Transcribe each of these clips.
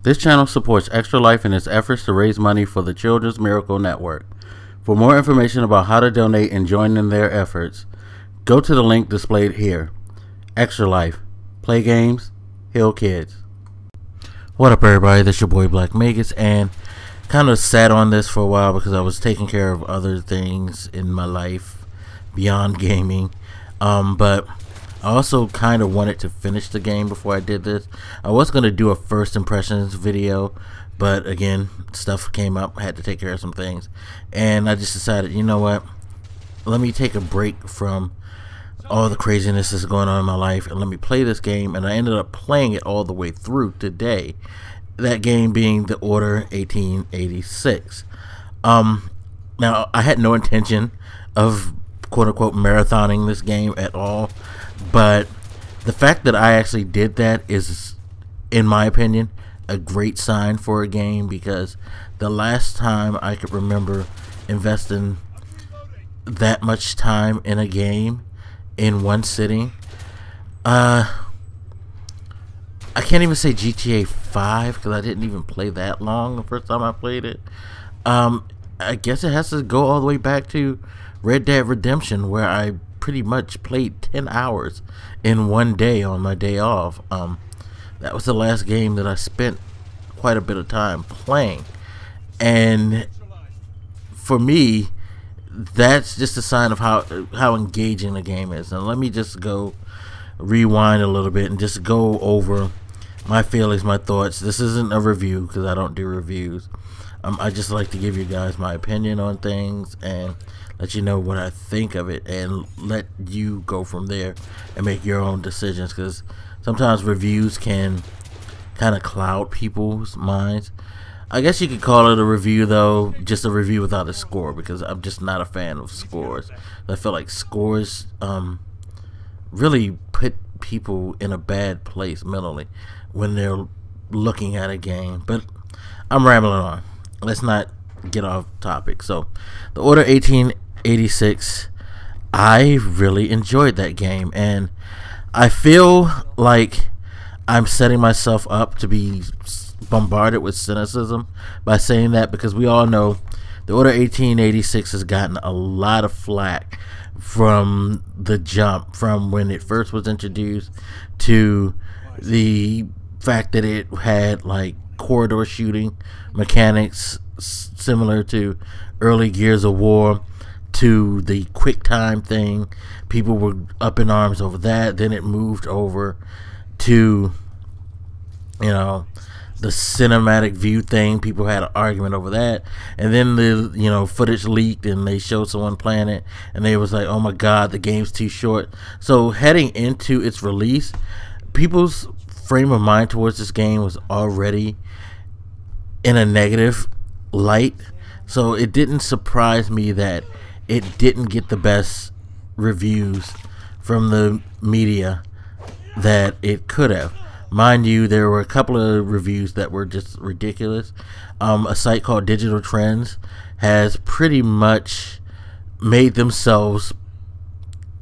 This channel supports Extra Life in its efforts to raise money for the Children's Miracle Network. For more information about how to donate and join in their efforts, go to the link displayed here. Extra Life. Play games, heal kids. What up, everybody? This is your boy Black Magus, and kind of sat on this for a while because I was taking care of other things in my life beyond gaming. But I also kind of wanted to finish the game before I did this. I was going to do a first impressions video, but again, stuff came up. I had to take care of some things, and I just decided, you know what, let me take a break from all the craziness that's going on in my life and let me play this game. And I ended up playing it all the way through today, that game being the Order 1886. Now, I had no intention of quote-unquote marathoning this game at all, but the fact that I actually did that is, in my opinion, a great sign for a game, because the last time I could remember investing that much time in a game in one sitting, I can't even say GTA 5 because I didn't even play that long the first time I played it. I guess it has to go all the way back to Red Dead Redemption, where I pretty much played 10 hours in one day on my day off. That was the last game that I spent quite a bit of time playing, and for me, that's just a sign of how engaging the game is. And let me just go rewind a little bit and just go over my feelings, my thoughts. This isn't a review because I don't do reviews. I just like to give you guys my opinion on things and let you know what I think of it, and let you go from there and make your own decisions, because sometimes reviews can kind of cloud people's minds. I guess you could call it a review, though, just a review without a score, because I'm just not a fan of scores. I feel like scores really put people in a bad place mentally when they're looking at a game. But I'm rambling on. Let's not get off topic. So, the Order 1886, I really enjoyed that game, and I feel like I'm setting myself up to be bombarded with cynicism by saying that, because we all know the Order 1886 has gotten a lot of flack from the jump, from when it first was introduced, to the fact that it had like corridor shooting mechanics similar to early Gears of War, to the quick time thing. People were up in arms over that. Then it moved over to, you know, the cinematic view thing. People had an argument over that, and then the, you know, footage leaked and they showed someone playing it and they was like, oh my god, the game's too short. So heading into its release, people's frame of mind towards this game was already in a negative light, so it didn't surprise me that it didn't get the best reviews from the media that it could have. Mind you, there were a couple of reviews that were just ridiculous. A site called Digital Trends has pretty much made themselves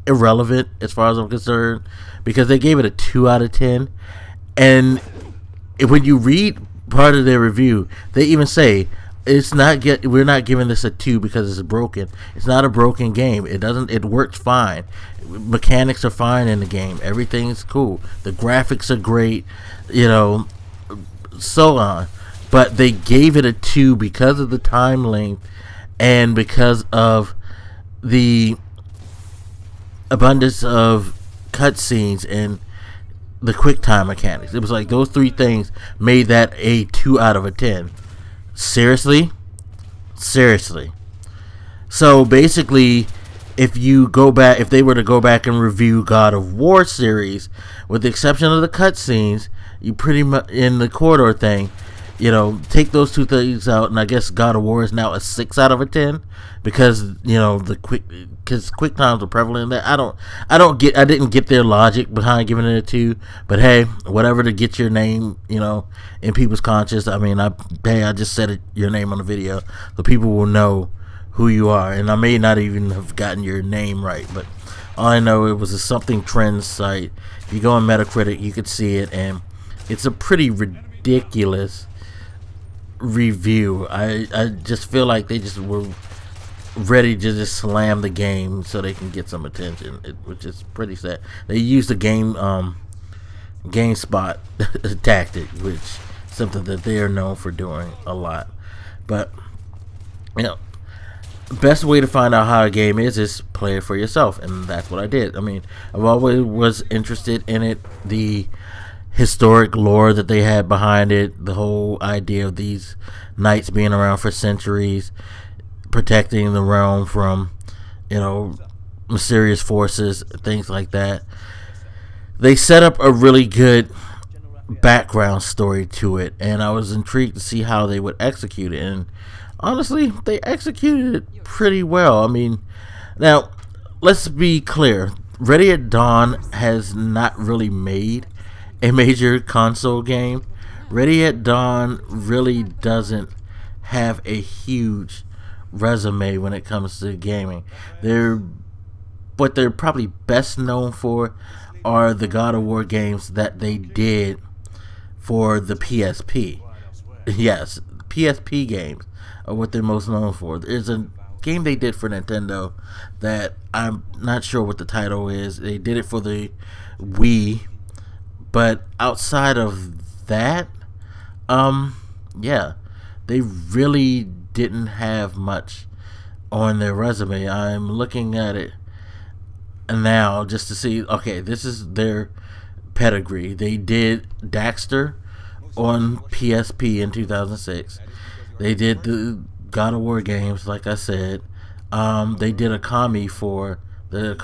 irrelevant as far as I'm concerned, because they gave it a 2 out of 10. And when you read part of their review, they even say we're not giving this a 2 because it's broken. It's not a broken game. It works fine. Mechanics are fine in the game. Everything's cool. The graphics are great, you know, so on. But they gave it a 2 because of the time length and because of the abundance of cutscenes and the quick time mechanics. It was like those three things made that a 2 out of a 10. Seriously? Seriously. So basically, if they were to go back and review God of War series, with the exception of the cutscenes, you pretty much, in the corridor thing, you know, take those two things out, and I guess God of War is now a 6 out of a 10, because, you know, because quick times are prevalent in that. I didn't get their logic behind giving it a 2, but hey, whatever to get your name, you know, in people's conscience. I mean, I just said your name on the video, so people will know who you are, and I may not even have gotten your name right, but all I know, it was a something trends site. If you go on Metacritic, you could see it, and it's a pretty ridiculous ridiculous review. I just feel like they just were ready to just slam the game so they can get some attention, which is pretty sad. They used the GameSpot tactic, which is something that they are known for doing a lot. But you know, best way to find out how a game is play it for yourself, and that's what I did. I mean, I've always was interested in it, the historic lore that they had behind it, the whole idea of these knights being around for centuries, protecting the realm from, you know, mysterious forces, things like that. They set up a really good background story to it, and I was intrigued to see how they would execute it, and honestly, they executed it pretty well. I mean, now, let's be clear. Ready at Dawn has not really made a major console game. Ready at Dawn really doesn't have a huge resume when it comes to gaming. What they're probably best known for are the God of War games that they did for the PSP. Yes, PSP games are what they're most known for. There's a game they did for Nintendo that I'm not sure what the title is. They did it for the Wii, but outside of that, yeah, they really didn't have much on their resume. I'm looking at it now just to see, okay, this is their pedigree. They did Daxter on PSP in 2006. They did the God of War games, like I said. They did a Kami for the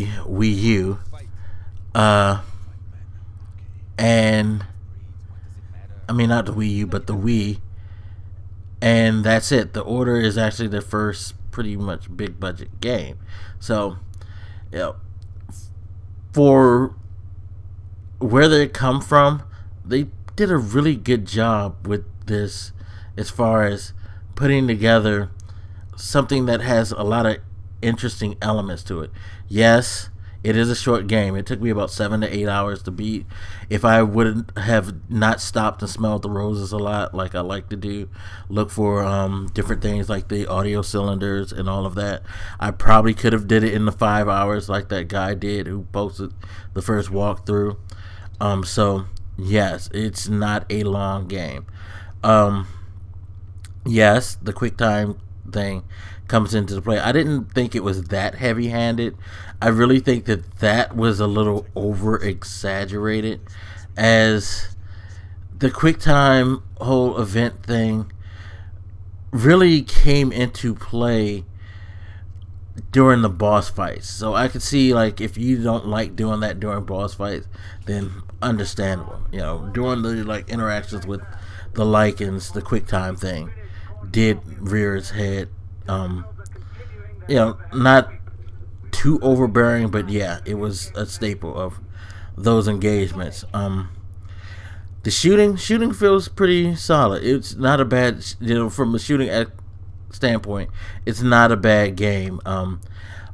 Wii U, and I mean not the Wii U, but the Wii, and that's it. The Order is actually their first pretty much big budget game. So, you know, for where they come from, they did a really good job with this as far as putting together something that has a lot of interesting elements to it. Yes, it is a short game. It took me about 7 to 8 hours to beat. If I wouldn't have not stopped and smelled the roses a lot like I like to do, look for different things like the audio cylinders and all of that, I probably could have did it in the 5 hours like that guy did who posted the first walkthrough. So yes, it's not a long game. Yes, the QuickTime thing comes into the play. I didn't think it was that heavy-handed. I really think that was a little over-exaggerated, as the QuickTime whole event thing really came into play during the boss fights. So I could see, like, if you don't like doing that during boss fights, then understandable. You know, during the like interactions with the Lycans, the QuickTime thing did rear its head. You know, not too overbearing, but yeah, it was a staple of those engagements. The shooting feels pretty solid. It's not a bad, you know, from a shooting standpoint, it's not a bad game.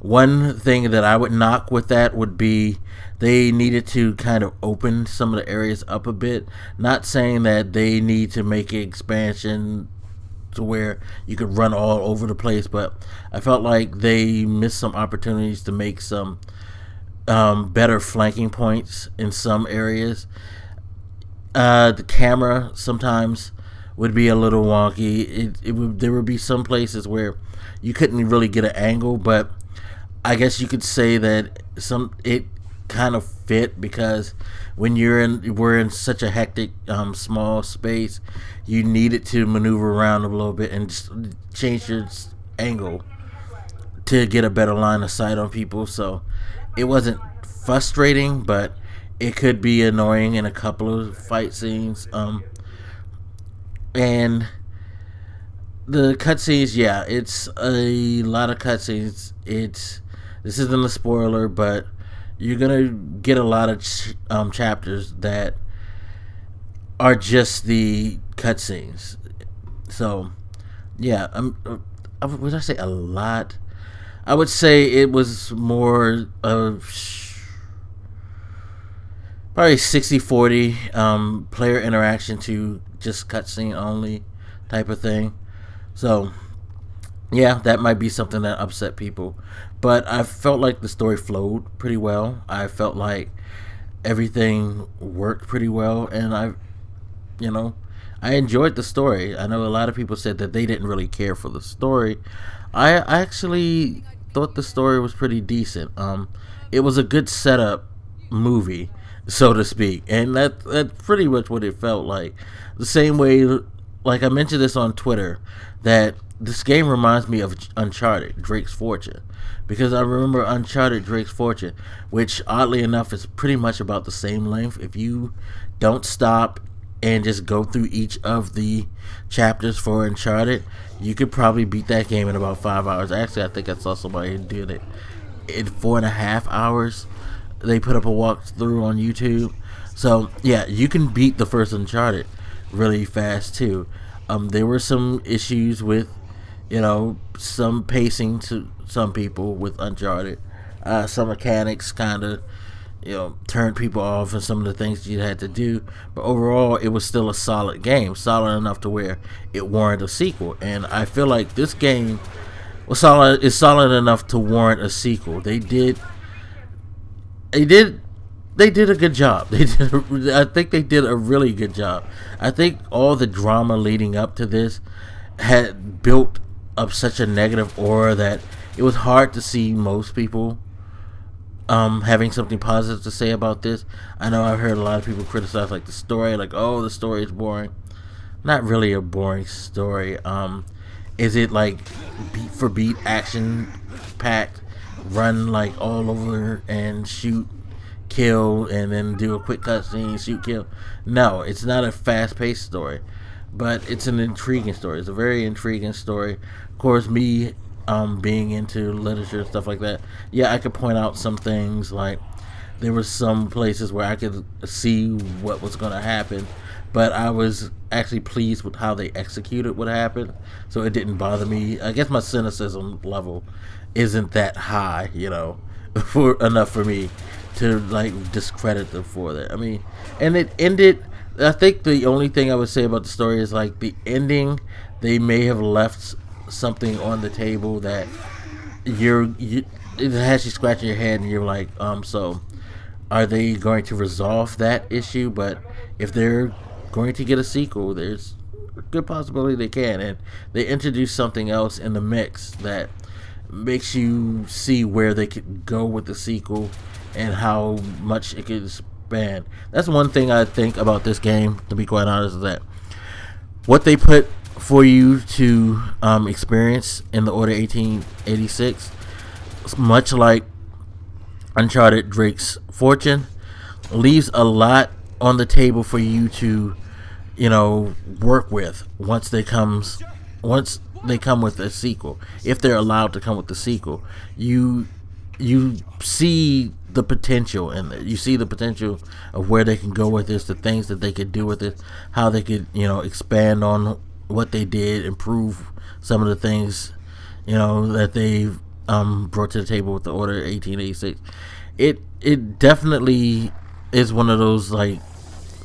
One thing that I would knock with that would be they needed to kind of open some of the areas up a bit. Not saying that they need to make an expansion to where you could run all over the place, but I felt like they missed some opportunities to make some better flanking points in some areas. The camera sometimes would be a little wonky. There would be some places where you couldn't really get an angle, but I guess you could say that it kind of fit, because when we're in such a hectic small space, you needed to maneuver around a little bit and just change your angle to get a better line of sight on people. So it wasn't frustrating, but it could be annoying in a couple of fight scenes. And the cutscenes, yeah, it's a lot of cutscenes. This isn't a spoiler, but you're gonna get a lot of chapters that are just the cutscenes. So yeah, would I say a lot? I would say it was more of probably 60/40 player interaction to just cutscene only type of thing. So yeah, that might be something that upset people, but I felt like the story flowed pretty well. I felt like everything worked pretty well, and you know, I enjoyed the story. I know a lot of people said that they didn't really care for the story. I actually thought the story was pretty decent. It was a good setup movie, so to speak, and that's pretty much what it felt like. The same way, like I mentioned this on Twitter, that this game reminds me of Uncharted, Drake's Fortune, because I remember Uncharted, Drake's Fortune, which oddly enough is pretty much about the same length. If you don't stop and just go through each of the chapters for Uncharted, you could probably beat that game in about 5 hours. Actually, I think I saw somebody who did it in 4.5 hours. They put up a walkthrough on YouTube. So yeah, you can beat the first Uncharted really fast too. There were some issues with, some pacing to some people with Uncharted. Some mechanics kind of, turned people off, and some of the things you had to do. But overall, it was still a solid game, solid enough to where it warranted a sequel. And I feel like this game was solid. Is solid enough to warrant a sequel. They did a good job. I think they did a really good job. I think all the drama leading up to this had built up such a negative aura that it was hard to see most people having something positive to say about this. I know I've heard a lot of people criticize like the story, like, oh, the story is boring. Not really a boring story. Is it like beat for beat action packed, run like all over and shoot, kill, and then do a quick cutscene, shoot, kill? No, it's not a fast-paced story, but it's an intriguing story. It's a very intriguing story. Of course, me being into literature and stuff like that, yeah, I could point out some things. Like, there were some places where I could see what was going to happen, but I was actually pleased with how they executed what happened, so it didn't bother me. I guess my cynicism level isn't that high, for enough for me to like discredit them for that. I mean, and it ended. I think the only thing I would say about the story is like the ending. They may have left something on the table that it has you scratching your head, and you're like, so are they going to resolve that issue? But if they're going to get a sequel, there's a good possibility they can, and they introduce something else in the mix that makes you see where they could go with the sequel and how much it could expand. That's one thing I think about this game, to be quite honest, is that what they put for you to experience in the Order 1886, much like Uncharted Drake's Fortune, leaves a lot on the table for you to work with once they come with a sequel. If they're allowed to come with the sequel, you see the potential in it. You see the potential of where they can go with this, the things that they could do with it, how they could expand on what they did, improve some of the things that they've brought to the table with the Order 1886. It definitely is one of those like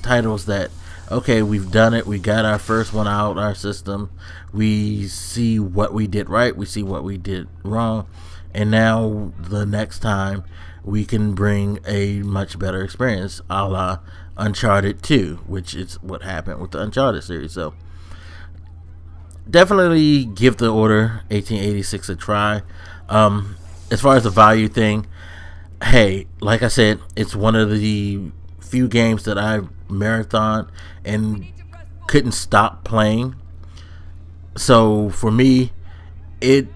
titles that, okay, we've done it, we got our first one out our system, we see what we did right, we see what we did wrong, and now the next time we can bring a much better experience, a la Uncharted 2, which is what happened with the Uncharted series. So definitely give the Order 1886 a try. As far as the value thing, hey, like I said, it's one of the few games that I marathon and couldn't stop playing. So for me, it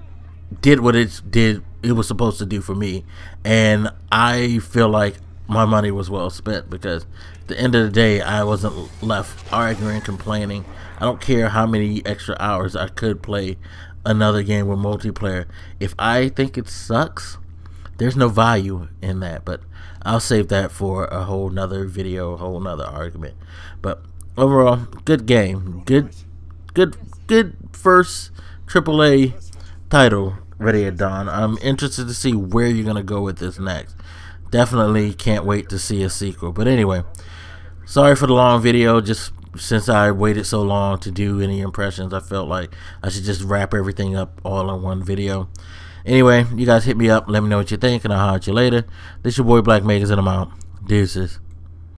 did what it was supposed to do for me, and I feel like my money was well spent, because at the end of the day, I wasn't left arguing, complaining. I don't care how many extra hours I could play another game with multiplayer. If I think it sucks, there's no value in that. But I'll save that for a whole nother video, a whole nother argument. But overall, good game. Good first AAA title, Ready at Dawn. I'm interested to see where you're going to go with this next. definitely can't wait to see a sequel. But anyway, sorry for the long video. Just since I waited so long to do any impressions, I felt like I should just wrap everything up all in one video. Anyway, you guys hit me up, let me know what you think, and I'll holler at you later. This your boy Black Megas, and I'm out. Deuces.